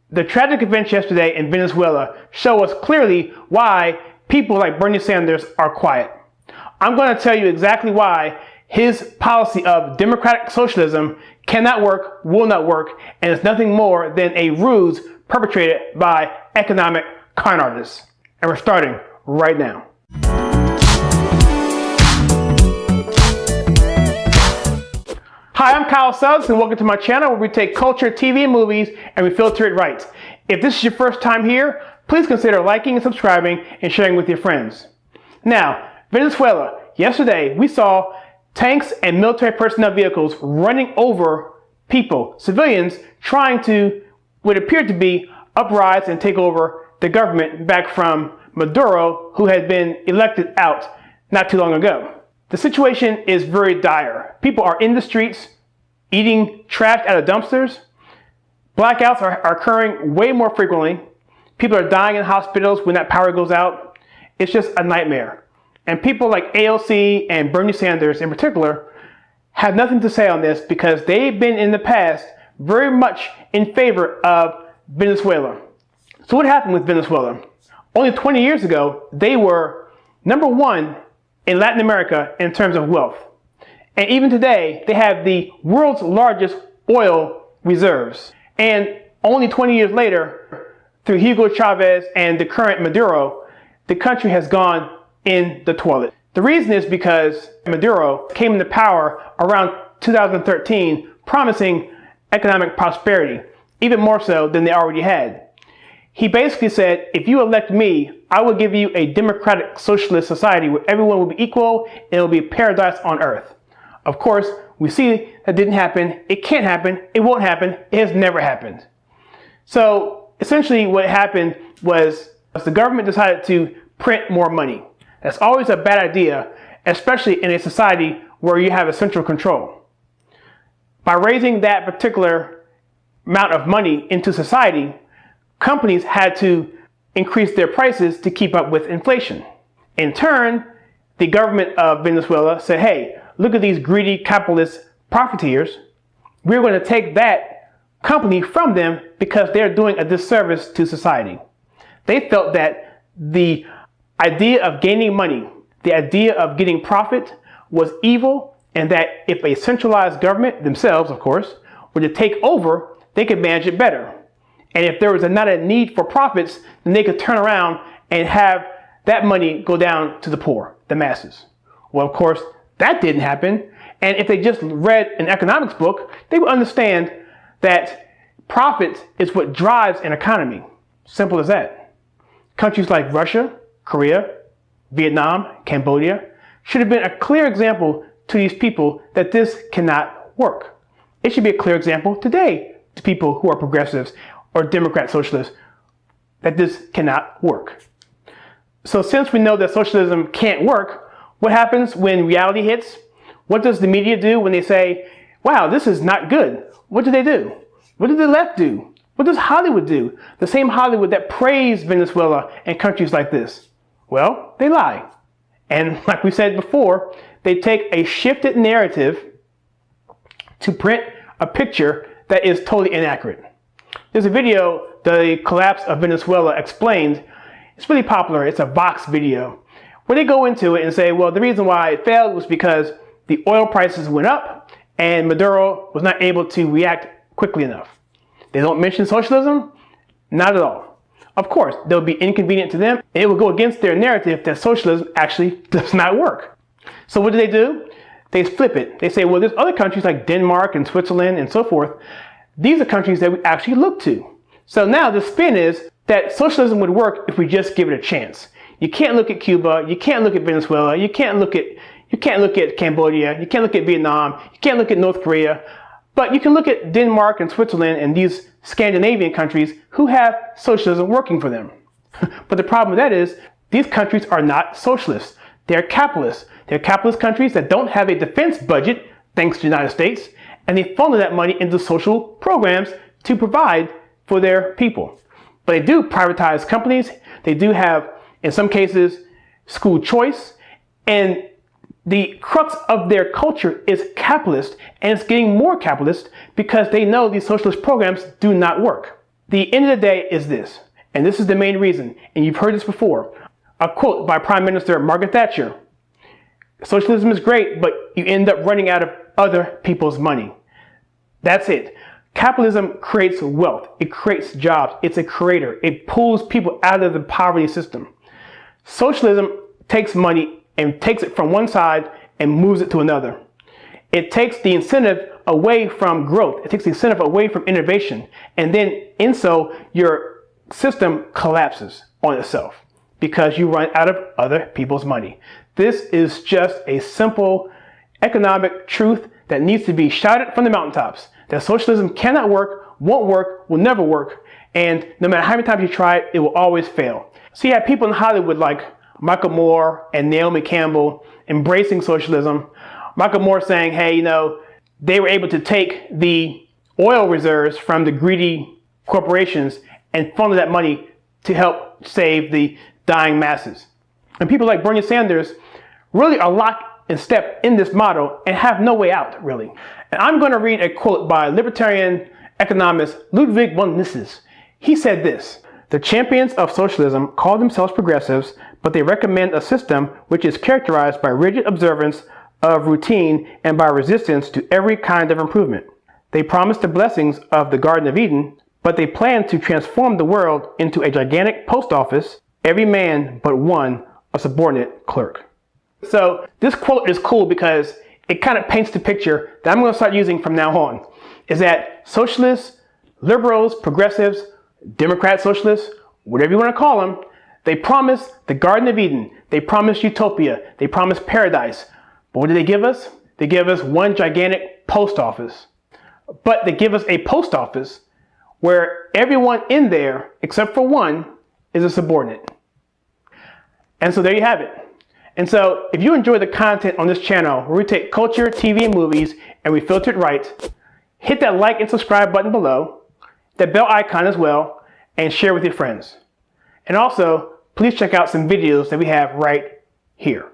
The tragic events yesterday in Venezuela show us clearly why people like Bernie Sanders are quiet. I'm going to tell you exactly why his policy of democratic socialism cannot work, will not work, and is nothing more than a ruse perpetrated by economic con artists. And we're starting right now. Hi, I'm Kyle Suggs, and welcome to my channel where we take culture, TV, and movies, and we filter it right. If this is your first time here, please consider liking and subscribing and sharing with your friends. Now, Venezuela. Yesterday, we saw tanks and military personnel vehicles running over people, civilians, trying to, what appeared to be, uprise and take over the government back from Maduro, who had been elected out not too long ago. The situation is very dire. People are in the streets eating trash out of dumpsters. Blackouts are occurring way more frequently. People are dying in hospitals when that power goes out. It's just a nightmare. And people like AOC and Bernie Sanders in particular have nothing to say on this because they've been in the past very much in favor of Venezuela. So what happened with Venezuela? Only 20 years ago, they were number one in Latin America in terms of wealth. And even today, they have the world's largest oil reserves. And only 20 years later, through Hugo Chavez and the current Maduro, the country has gone in the toilet. The reason is because Maduro came into power around 2013, promising economic prosperity, even more so than they already had. He basically said, if you elect me, I will give you a democratic socialist society where everyone will be equal and it will be a paradise on earth. Of course, we see that didn't happen. It can't happen. It won't happen. It has never happened. So essentially what happened was the government decided to print more money. That's always a bad idea, especially in a society where you have a central control. By raising that particular amount of money into society, companies had to increase their prices to keep up with inflation. In turn, the government of Venezuela said, hey, look at these greedy capitalist profiteers. We're going to take that company from them because they're doing a disservice to society. They felt that the idea of gaining money, the idea of getting profit was evil, and that if a centralized government, themselves of course, were to take over, they could manage it better. And if there was not a need for profits, then they could turn around and have that money go down to the poor, the masses. Well, of course, that didn't happen. And if they just read an economics book, they would understand that profit is what drives an economy. Simple as that. Countries like Russia, Korea, Vietnam, Cambodia should have been a clear example to these people that this cannot work. It should be a clear example today to people who are progressives or Democrat socialists that this cannot work. So since we know that socialism can't work, what happens when reality hits? What does the media do when they say, wow, this is not good? What do they do? What did the left do? What does Hollywood do? The same Hollywood that praised Venezuela and countries like this. Well, they lie. And like we said before, they take a shifted narrative to print a picture that is totally inaccurate. There's a video, The Collapse of Venezuela Explained. It's really popular. It's a Vox video where they go into it and say, well, the reason why it failed was because the oil prices went up and Maduro was not able to react quickly enough. They don't mention socialism? Not at all. Of course, they'll be inconvenient to them, and it will go against their narrative that socialism actually does not work. So what do? They flip it. They say, well, there's other countries like Denmark and Switzerland and so forth. These are countries that we actually look to. So now the spin is that socialism would work if we just give it a chance. You can't look at Cuba. You can't look at Venezuela. You can't look at Cambodia. You can't look at Vietnam. You can't look at North Korea. But you can look at Denmark and Switzerland and these Scandinavian countries who have socialism working for them. But the problem with that is these countries are not socialists. They're capitalists. They're capitalist countries that don't have a defense budget, thanks to the United States, and they funnel that money into social programs to provide for their people. But they do privatize companies. They do have, in some cases, school choice. And the crux of their culture is capitalist, and it's getting more capitalist because they know these socialist programs do not work. The end of the day is this, and this is the main reason, and you've heard this before. A quote by Prime Minister Margaret Thatcher: socialism is great, but you end up running out of other people's money. That's it. Capitalism creates wealth. It creates jobs. It's a creator. It pulls people out of the poverty system. Socialism takes money and takes it from one side and moves it to another. It takes the incentive away from growth. It takes the incentive away from innovation. And then in so, your system collapses on itself because you run out of other people's money. This is just a simple economic truth that needs to be shouted from the mountaintops, that socialism cannot work, won't work, will never work, and no matter how many times you try it, it will always fail. So you have people in Hollywood like Michael Moore and Naomi Campbell embracing socialism. Michael Moore saying, hey, you know, they were able to take the oil reserves from the greedy corporations and funnel that money to help save the dying masses. And people like Bernie Sanders really are locked in step in this model and have no way out, really. And I'm going to read a quote by libertarian economist Ludwig von Mises. He said this: the champions of socialism call themselves progressives, but they recommend a system which is characterized by rigid observance of routine and by resistance to every kind of improvement. They promise the blessings of the Garden of Eden, but they plan to transform the world into a gigantic post office, every man but one a subordinate clerk. So this quote is cool because it kind of paints the picture that I'm going to start using from now on, is that socialists, liberals, progressives, Democrat socialists, whatever you want to call them, they promise the Garden of Eden, they promise utopia, they promise paradise. But what do they give us? They give us one gigantic post office. But they give us a post office where everyone in there, except for one, is a subordinate. And so there you have it. And so if you enjoy the content on this channel where we take culture, TV, and movies and we filter it right, hit that like and subscribe button below, that bell icon as well, and share with your friends. And also, please check out some videos that we have right here.